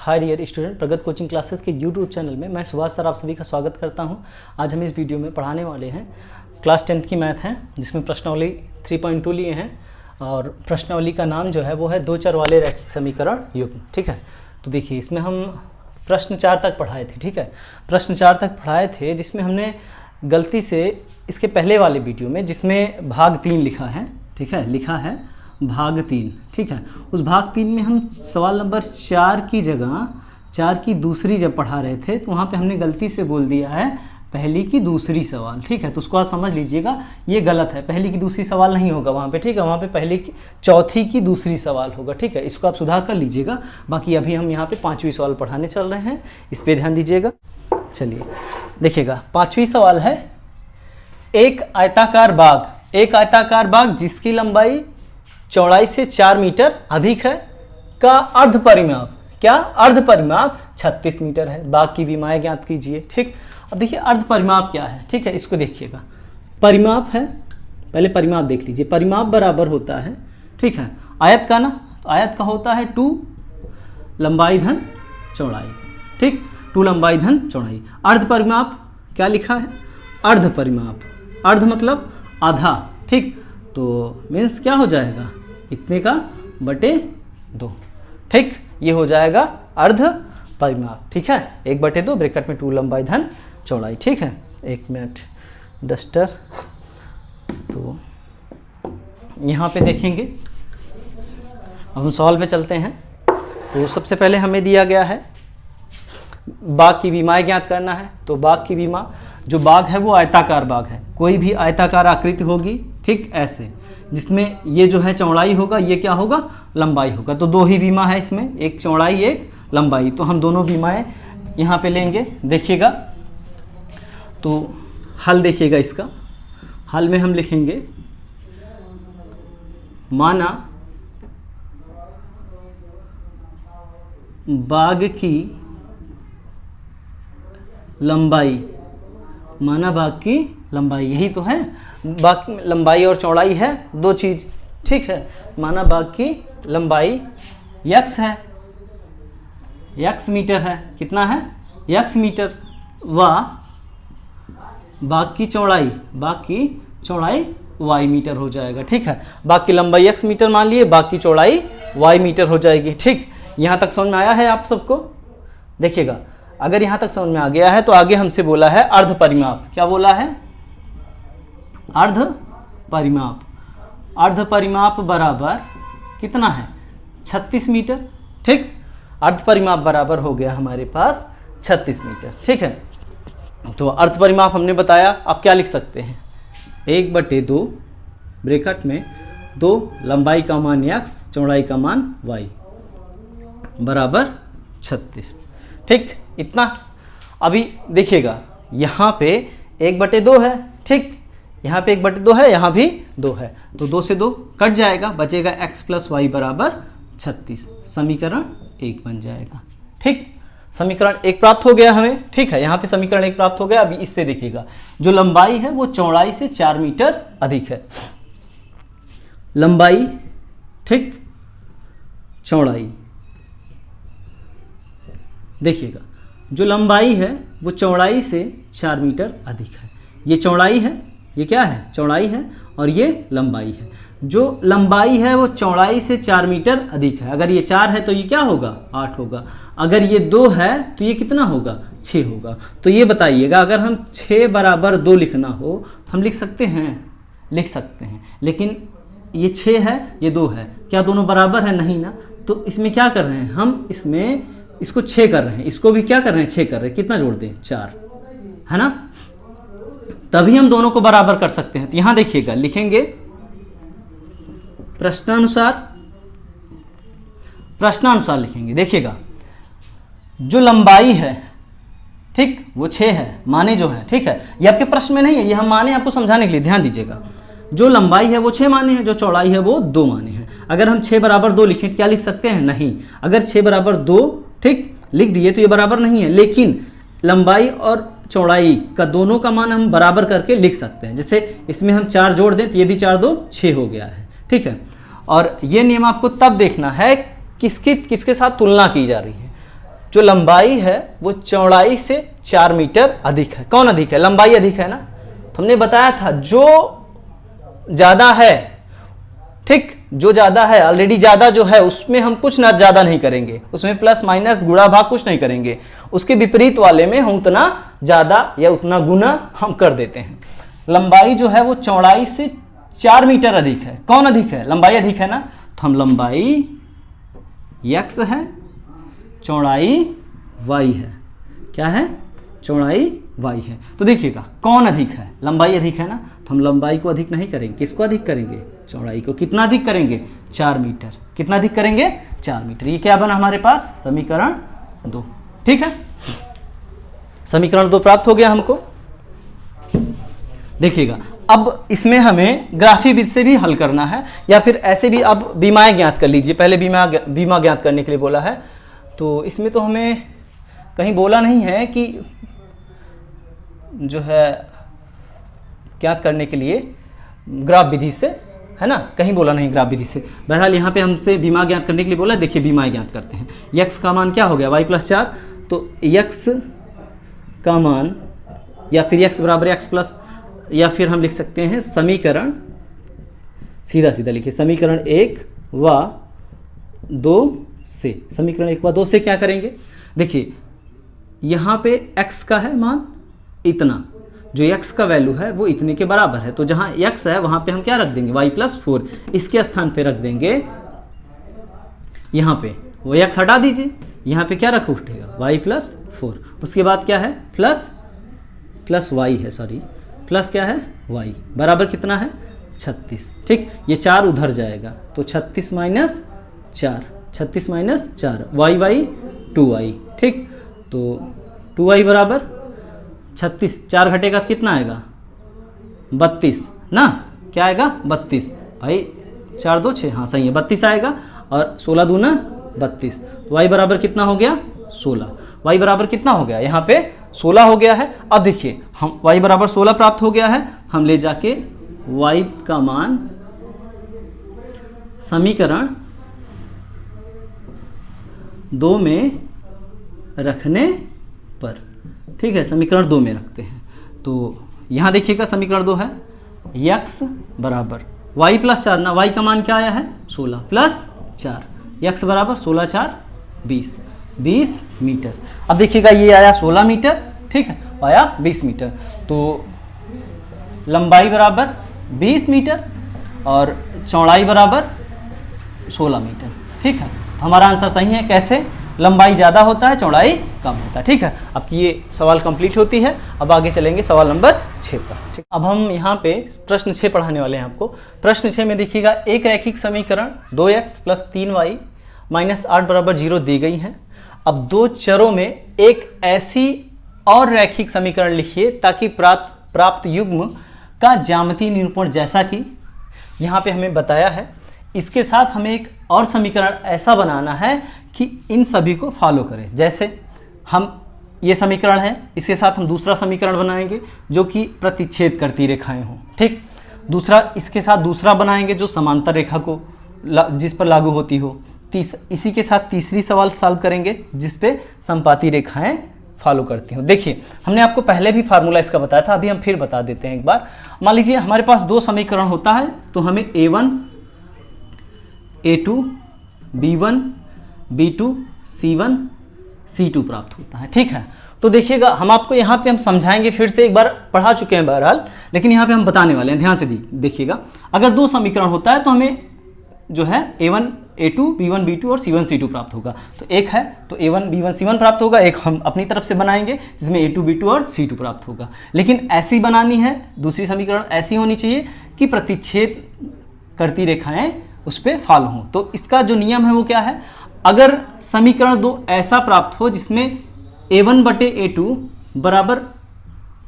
Hi dear student, प्रगत coaching classes के YouTube channel में मैं सुभाष सर आप सभी का स्वागत करता हूं। आज हम इस वीडियो में पढ़ाने वाले हैं क्लास 10th की मैथ है, जिसमें प्रश्नावली 3.2 लिए हैं और प्रश्नावली का नाम जो है वो है दो चर वाले रैखिक समीकरण युग्म। ठीक है, तो देखिए इसमें हम प्रश्न 4 तक पढ़ाए थे। ठीक है, प्रश्न 4 तक पढ़ाए थे जिसमें हमने गलती से इसके पहले वाले वीडियो में जिसमें भाग 3 लिखा है, ठीक है, लिखा है भाग 3। ठीक है, उस भाग 3 में हम सवाल नंबर 4 की जगह 4 की दूसरी जब पढ़ा रहे थे तो वहाँ पे हमने गलती से बोल दिया है पहली की दूसरी सवाल। ठीक है, तो उसको आप समझ लीजिएगा, ये गलत है, पहली की दूसरी सवाल नहीं होगा वहाँ पे। ठीक है, वहाँ पे पहली की चौथी की दूसरी सवाल होगा। ठीक है, इसको आप सुधार कर लीजिएगा। बाकी अभी हम यहाँ पे 5वीं सवाल पढ़ाने चल रहे हैं, इस पर ध्यान दीजिएगा। चलिए देखिएगा, 5वीं सवाल है, एक आयताकार बाग जिसकी लंबाई चौड़ाई से 4 मीटर अधिक है का अर्ध परिमाप 36 मीटर है। बाग की विमाएं ज्ञात कीजिए। ठीक, अब देखिए अर्ध परिमाप क्या है। ठीक है, इसको देखिएगा, परिमाप है, पहले परिमाप देख लीजिए। परिमाप बराबर होता है, ठीक है, आयत का ना, तो आयत का होता है 2 लंबाई धन चौड़ाई। ठीक, 2 लंबाई धन चौड़ाई। अर्ध परिमाप क्या लिखा है, अर्ध परिमाप, अर्ध मतलब आधा। ठीक, तो मीन्स क्या हो जाएगा, इतने का बटे 2। ठीक, ये हो जाएगा अर्ध परिमाप। ठीक है, 1/2 ब्रैकेट में 2 लंबाई धन चौड़ाई। ठीक है, 1 मिनट डस्टर। तो यहाँ पे देखेंगे, अब हम सवाल पे चलते हैं। तो सबसे पहले हमें दिया गया है बाग की विमाएं ज्ञात करना है। तो बाग की विमा, जो बाग है वो आयताकार बाग है, कोई भी आयताकार आकृति होगी, ठीक, ऐसे, जिसमें ये जो है चौड़ाई होगा, ये क्या होगा, लंबाई होगा। तो 2 ही विमा है इसमें, एक चौड़ाई एक लंबाई। तो हम दोनों विमाएं यहाँ पे लेंगे। देखिएगा, तो हल देखिएगा, इसका हल में हम लिखेंगे, माना बाग की लंबाई, माना बाग की लंबाई, यही तो है, बाग लंबाई और चौड़ाई है 2 चीज। ठीक है, माना बाग की लंबाई x है, x मीटर है, कितना है, x मीटर, व बाग की चौड़ाई y मीटर हो जाएगा। ठीक है, बाग की लंबाई x मीटर मान लिए, बाग की चौड़ाई y मीटर हो जाएगी। ठीक, यहाँ तक समझ में आया है आप सबको? देखिएगा, अगर यहाँ तक समझ में आ गया है तो आगे हमसे बोला है अर्ध परिमाप। क्या बोला है, अर्ध परिमाप। अर्ध परिमाप बराबर कितना है, 36 मीटर। ठीक, अर्ध परिमाप बराबर हो गया हमारे पास 36 मीटर। ठीक है, तो अर्ध परिमाप हमने बताया। आप क्या लिख सकते हैं, 1/2 ब्रैकेट में 2 लंबाई का मान x, चौड़ाई का मान y बराबर 36। ठीक, इतना। अभी देखिएगा, यहाँ पे 1/2 है। ठीक, यहाँ पे 1/2 है, यहाँ भी 2 है, तो 2 से 2 कट जाएगा, बचेगा x + y बराबर 36। समीकरण 1 बन जाएगा। ठीक, समीकरण 1 प्राप्त हो गया हमें। ठीक है, यहाँ पे समीकरण 1 प्राप्त हो गया। अभी इससे देखिएगा, जो लंबाई है वो चौड़ाई से 4 मीटर अधिक है। लंबाई, ठीक, चौड़ाई, देखिएगा, जो लंबाई है वो चौड़ाई से 4 मीटर अधिक है। ये चौड़ाई है, ये क्या है, चौड़ाई है, और ये लंबाई है। जो लंबाई है वो चौड़ाई से 4 मीटर अधिक है। अगर ये 4 है तो ये क्या होगा, 8 होगा। अगर ये 2 है तो ये कितना होगा, 6 होगा। तो ये बताइएगा, अगर हम 6 बराबर 2 लिखना हो, हम लिख सकते हैं, लेकिन ये 6 है, ये 2 है, क्या दोनों बराबर है, नहीं ना। तो इसमें क्या कर रहे हैं हम, इसमें इसको 6 कर रहे हैं, इसको भी क्या कर रहे हैं, 6 कर रहे हैं। कितना जोड़ दें, 4, है ना, तभी हम दोनों को बराबर कर सकते हैं। तो यहां देखिएगा, लिखेंगे प्रश्नानुसार लिखेंगे। देखिएगा, जो लंबाई है, ठीक, वो 6 है, माने जो है। ठीक है, ये आपके प्रश्न में नहीं है, ये हम माने आपको समझाने के लिए, ध्यान दीजिएगा। जो लंबाई है वो 6 माने हैं, जो चौड़ाई है वो 2 माने हैं। अगर हम 6 बराबर 2 लिखें, क्या लिख सकते हैं, नहीं। अगर 6 बराबर 2, ठीक, लिख दिए तो ये बराबर नहीं है, लेकिन लंबाई और चौड़ाई का दोनों का मान हम बराबर करके लिख सकते हैं। जैसे इसमें हम 4 जोड़ दें तो ये भी 4 2 6 हो गया है। ठीक है, और ये नियम आपको तब देखना है किसके साथ तुलना की जा रही है। जो लंबाई है वो चौड़ाई से 4 मीटर अधिक है। कौन अधिक है? लंबाई अधिक है ना। तो हमने बताया था जो ज्यादा है, ठीक, जो ज्यादा है, ऑलरेडी ज्यादा जो है उसमें हम कुछ ना ज्यादा नहीं करेंगे, उसमें प्लस माइनस गुणा भाग कुछ नहीं करेंगे। उसके विपरीत वाले में हम उतना ज्यादा या उतना गुना हम कर देते हैं। लंबाई जो है वो चौड़ाई से 4 मीटर अधिक है। कौन अधिक है? लंबाई अधिक है ना। तो हम लंबाई x है, चौड़ाई y है। क्या है? चौड़ाई y है। तो देखिएगा कौन अधिक है? लंबाई अधिक है ना। तो हम लंबाई को अधिक नहीं करेंगे, किसको अधिक करेंगे? चौड़ाई को। कितना अधिक करेंगे? 4 मीटर। कितना अधिक करेंगे? 4 मीटर। ये क्या बना हमारे पास? समीकरण 2। ठीक है, समीकरण 2 प्राप्त हो गया हमको। देखिएगा अब इसमें हमें ग्राफी विधि से भी हल करना है, या फिर ऐसे भी अब बीमाएं ज्ञात कर लीजिए। पहले बीमा ज्ञात करने के लिए बोला है, तो इसमें तो हमें कहीं बोला नहीं है कि जो है ज्ञात करने के लिए ग्राफ विधि से, है ना, कहीं बोला नहीं ग्राफ विधि से। बहरहाल यहाँ पे हमसे बीमा ज्ञात करने के लिए बोला। देखिए बीमा ज्ञात करते हैं। x का मान क्या हो गया? y + 4। तो x का मान, या फिर x = x प्लस, या फिर हम लिख सकते हैं समीकरण, सीधा सीधा लिखिए, समीकरण 1 व 2 से, समीकरण 1 व 2 से क्या करेंगे? देखिए यहाँ पे x का है मान इतना, जो x का वैल्यू है वो इतने के बराबर है। तो जहाँ x है वहाँ पे हम क्या रख देंगे? y + 4। इसके स्थान पे रख देंगे, यहाँ पे वो x हटा दीजिए, यहाँ पे क्या रख उठेगा? y + 4। उसके बाद क्या है? प्लस y है, सॉरी, प्लस क्या है? y बराबर कितना है? 36। ठीक, ये 4 उधर जाएगा, तो 36 - 4, 36 - 4, y 2y। ठीक, तो 2y बराबर 36, 4 घटेगा कितना आएगा? 32 ना। क्या आएगा? 32। भाई 4 2 6, हाँ सही है, 32 आएगा। और 16 दूना 32, तो y बराबर कितना हो गया? 16। y बराबर कितना हो गया? यहाँ पे 16 हो गया है। अब देखिए हम y बराबर 16 प्राप्त हो गया है, हम ले जाके y का मान समीकरण 2 में रखने पर, ठीक है, समीकरण 2 में रखते हैं। तो यहाँ देखिएगा समीकरण 2 है, x बराबर y + 4 ना, y का मान क्या आया है? 16 + 4, x बराबर 16 × 4 = 20 मीटर। अब देखिएगा ये आया 16 मीटर, ठीक है, आया 20 मीटर। तो लंबाई बराबर 20 मीटर और चौड़ाई बराबर 16 मीटर। ठीक है, तो हमारा आंसर सही है। कैसे? लंबाई ज़्यादा होता है, चौड़ाई कम होता है। ठीक है, आपकी ये सवाल कंप्लीट होती है। अब आगे चलेंगे सवाल नंबर 6 पर। ठीक, अब हम यहाँ पे प्रश्न 6 पढ़ाने वाले हैं आपको। प्रश्न 6 में देखिएगा, एक रैखिक समीकरण 2x + 3y - 8 = 0 दी गई है। अब दो चरों में एक ऐसी और रैखिक समीकरण लिखिए ताकि प्राप्त युग्म का ज्यामितीय निरूपण, जैसा कि यहाँ पे हमें बताया है। इसके साथ हमें एक और समीकरण ऐसा बनाना है कि इन सभी को फॉलो करें। जैसे हम ये समीकरण है, इसके साथ हम दूसरा समीकरण बनाएंगे जो कि प्रतिच्छेद करती रेखाएं हों। ठीक, दूसरा इसके साथ दूसरा बनाएंगे जो समांतर रेखा को जिस पर लागू होती हो। इसी के साथ तीसरी सवाल सॉल्व करेंगे जिस पे संपाती रेखाएं फॉलो करती हूँ। देखिए हमने आपको पहले भी फार्मूला इसका बताया था, अभी हम फिर बता देते हैं एक बार। मान लीजिए हमारे पास दो समीकरण होता है, तो हमें a1 a2 b1 b2 c1 c2 प्राप्त होता है। ठीक है, तो देखिएगा हम आपको यहाँ पे हम समझाएंगे, फिर से एक बार पढ़ा चुके हैं बहरहाल, लेकिन यहाँ पे हम बताने वाले हैं, ध्यान से देखिएगा। अगर दो समीकरण होता है तो हमें जो है a1 a2 b1 b2 और c1 c2 प्राप्त होगा। तो एक है तो a1 b1 c1 प्राप्त होगा, एक हम अपनी तरफ से बनाएंगे जिसमें a2 b2 और c2 प्राप्त होगा। लेकिन ऐसी बनानी है, दूसरी समीकरण ऐसी होनी चाहिए कि प्रतिच्छेद करती रेखाएं उस पर फॉलो हों। तो इसका जो नियम है वो क्या है, अगर समीकरण दो ऐसा प्राप्त हो जिसमें a1/a2 बराबर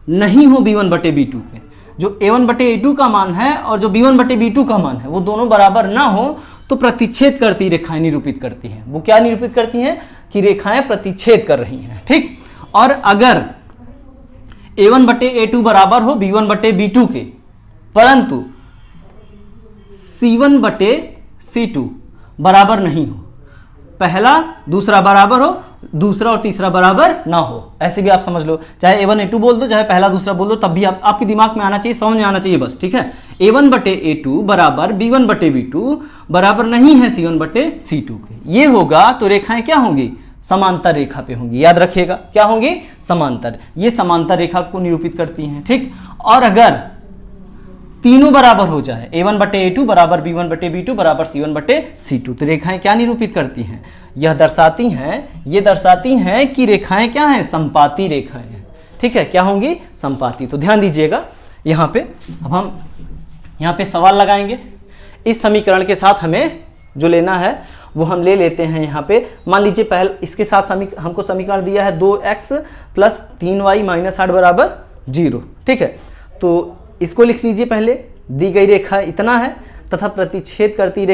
नहीं हो b1/b2 के, जो a1/a2 का मान है और जो b1/b2 का मान है वो दोनों बराबर ना हो, तो प्रतिच्छेद करती रेखाएं निरूपित करती हैं। वो क्या निरूपित करती हैं कि रेखाएं प्रतिच्छेद कर रही हैं। ठीक, और अगर a1/a2 बराबर हो b1/b2 के, परंतु c1/c2 बराबर नहीं हो, पहला दूसरा बराबर हो दूसरा और तीसरा बराबर ना हो, ऐसे भी आप समझ लो, चाहे a1 a2 बोल दो, चाहे पहला दूसरा बोल दो, तब भी आपके दिमाग में आना चाहिए, समझ में आना चाहिए बस, ठीक है। a1 बटे a2 बराबर b1 बटे b2 बराबर नहीं है c1 बटे c2 के, ये होगा तो रेखाएं क्या होंगी, समांतर रेखा पे होंगी, याद रखिएगा क्या होंगी, समांतर, ये समांतर रेखा को निरूपित करती हैं, ठीक। और अगर तीनों बराबर हो जाए, a1 बटे a2 बराबर b1 बटे b2 बराबर c1 बटे c2, तो रेखाएं क्या निरूपित करती हैं, यह दर्शाती हैं, ये दर्शाती हैं कि रेखाएं क्या हैं, संपाती रेखाएं हैं, ठीक है, क्या होंगी, संपाती। तो ध्यान दीजिएगा यहाँ पे, अब हम यहाँ पे सवाल लगाएंगे, इस समीकरण के साथ हमें जो लेना है वो हम ले लेते हैं। यहाँ पे मान लीजिए पहले इसके साथ हमको समीकरण दिया है 2x प्लस 3y माइनस 8 बराबर 0, ठीक है। तो इसको लिख लीजिए, पहले दी गई रेखा इतना है तथा प्रतिच्छेद करती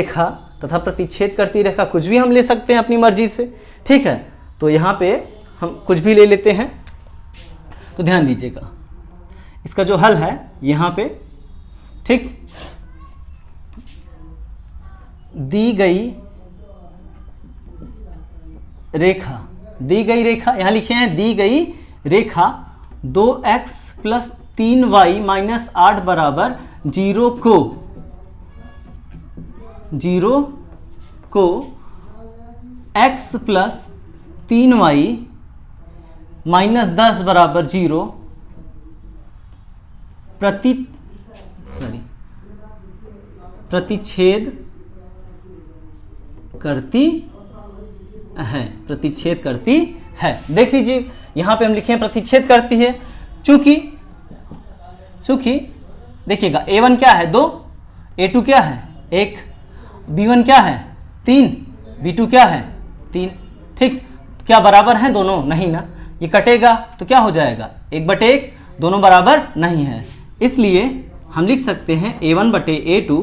रेखा कुछ भी हम ले सकते हैं अपनी मर्जी से, ठीक है। तो यहाँ पे हम कुछ भी ले लेते हैं, तो ध्यान दीजिएगा इसका जो हल है यहाँ पे, ठीक, दी गई रेखा यहाँ लिखे हैं, दी गई रेखा 2x प्लस 3y माइनस 8 बराबर 0 को x प्लस 3y माइनस 10 बराबर 0 प्रतिच्छेद करती है। देख लीजिए यहाँ पे हम लिखे हैं प्रतिच्छेद करती है, चूंकि देखिएगा a1 क्या है 2, a2 क्या है 1, b1 क्या है 3, b2 क्या है 3, ठीक। क्या बराबर हैं दोनों, नहीं ना, ये कटेगा तो क्या हो जाएगा 1/1, दोनों बराबर नहीं है, इसलिए हम लिख सकते हैं a1 बटे a2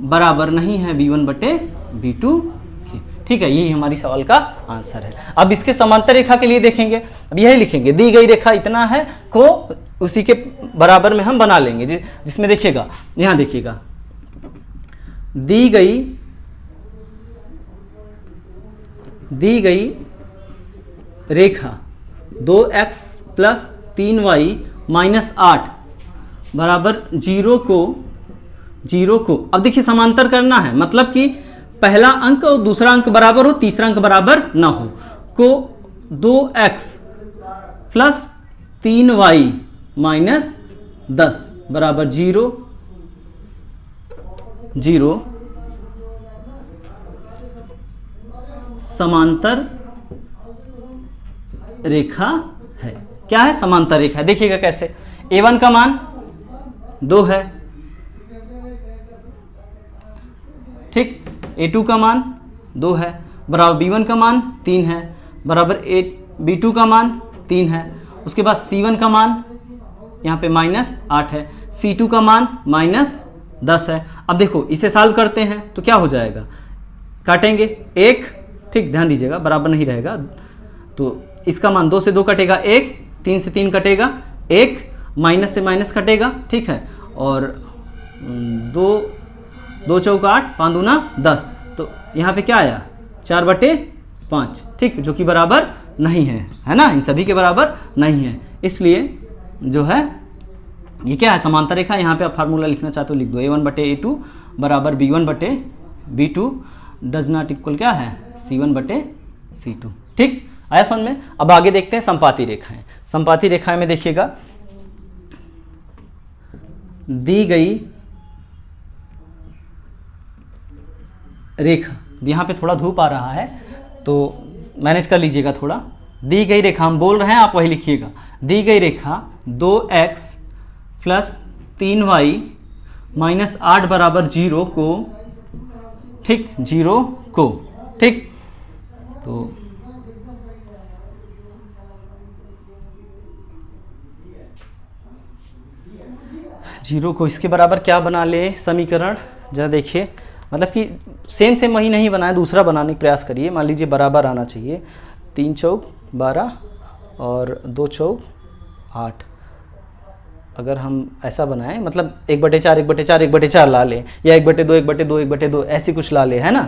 बराबर नहीं है b1 बटे b2, ठीक है। यही हमारी सवाल का आंसर है। अब इसके समांतर रेखा के लिए देखेंगे, अब यही लिखेंगे, दी गई रेखा इतना है को उसी के बराबर में हम बना लेंगे, जिसमें देखिएगा यहाँ देखिएगा, दी गई रेखा 2x प्लस 3y माइनस 8 बराबर 0 को अब देखिए समांतर करना है, मतलब कि पहला अंक और दूसरा अंक बराबर हो, तीसरा अंक बराबर ना हो, को 2x प्लस 3y माइनस 10 बराबर 0 समांतर रेखा है। क्या है, समांतर रेखा है। देखिएगा कैसे, a1 का मान 2 है, ठीक, a2 का मान 2 है, बराबर b1 का मान 3 है, बराबर b2 का मान 3 है, उसके बाद c1 का मान यहाँ पे माइनस 8 है, c2 का मान माइनस 10 है। अब देखो इसे सॉल्व करते हैं तो क्या हो जाएगा, काटेंगे 1, ठीक, ध्यान दीजिएगा बराबर नहीं रहेगा, तो इसका मान 2 से 2 कटेगा 1, 3 से 3 कटेगा 1, माइनस से माइनस कटेगा, ठीक है, और 2 चौका 8, 5 दूना 10, तो यहाँ पे क्या आया 4/5, ठीक, जो कि बराबर नहीं है ना, इन सभी के बराबर नहीं है, इसलिए जो है ये क्या है, समांतर रेखा। यहाँ पे आप फार्मूला लिखना चाहते हो लिख दो, a1 बटे a2 बराबर b1 बटे b2 डज नॉट इक्वल क्या है c1 बटे c2, ठीक, आया समझ में। अब आगे देखते हैं संपाती रेखाएं। संपाती रेखाएं में देखिएगा, दी गई रेखा, यहाँ पे थोड़ा धूप आ रहा है तो मैनेज कर लीजिएगा थोड़ा, दी गई रेखा हम बोल रहे हैं, आप वही लिखिएगा, दी गई रेखा 2x प्लस 3y माइनस 8 बराबर 0 को, ठीक, 0 को, ठीक, तो जीरो को इसके बराबर क्या बना ले समीकरण, जरा देखिए, मतलब कि सेम वही नहीं बनाए, दूसरा बनाने का प्रयास करिए। मान लीजिए बराबर आना चाहिए, 3 चौक 12 और 2 चौक 8, अगर हम ऐसा बनाएं, मतलब 1/4 1/4 1/4 ला लें, या 1/2 1/2 1/2 ऐसी कुछ ला लें, है ना।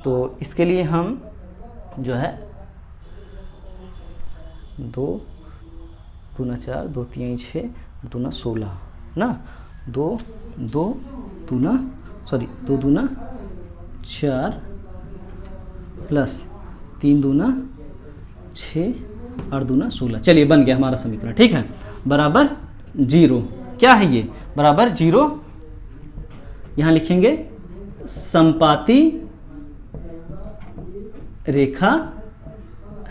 तो इसके लिए हम जो है 2 दूना 4, 2 3 6 और 2 16 ना, 2 दूना 4 प्लस 3 दूना 6 और 2 16। चलिए बन गया हमारा समीकरण, ठीक है, बराबर 0। क्या है ये? बराबर 0। यहाँ लिखेंगे समपाती रेखा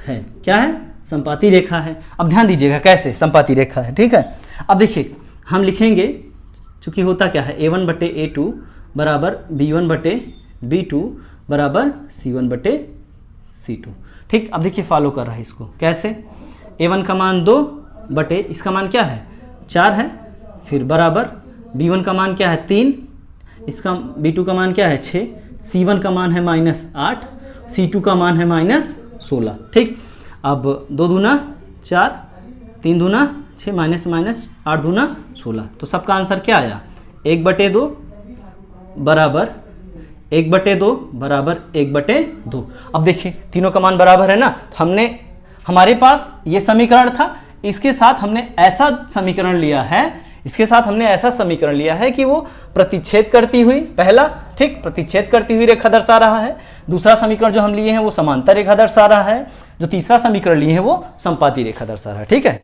है। क्या है? समपाती रेखा है। अब ध्यान दीजिएगा कैसे समपाती रेखा है, ठीक है। अब देखिए हम लिखेंगे, चूंकि होता क्या है, a1 बटे a2 बराबर b1 बटे b2 बराबर c1 बटे c2, ठीक। अब देखिए फॉलो कर रहा है इसको कैसे, a1 का मान 2 बटे इसका मान क्या है 4 है, फिर बराबर b1 का मान क्या है 3, इसका b2 का मान क्या है 6, c1 का मान है -8, c2 का मान है -16, ठीक। अब 2 दूना 4, 3 दूना 6, माइनस 8 दूना 16, तो सबका आंसर क्या आया 1/2 बराबर 1/2 बराबर 1/2। अब देखिए तीनों का मान बराबर है ना, हमारे पास ये समीकरण था, इसके साथ हमने ऐसा समीकरण लिया है, कि वो प्रतिच्छेद करती हुई, पहला ठीक प्रतिच्छेद करती हुई रेखा दर्शा रहा है, दूसरा समीकरण जो हम लिए हैं वो समांतर रेखा दर्शा रहा है, जो तीसरा समीकरण लिए हैं वो समपाती रेखा दर्शा रहा है, ठीक है।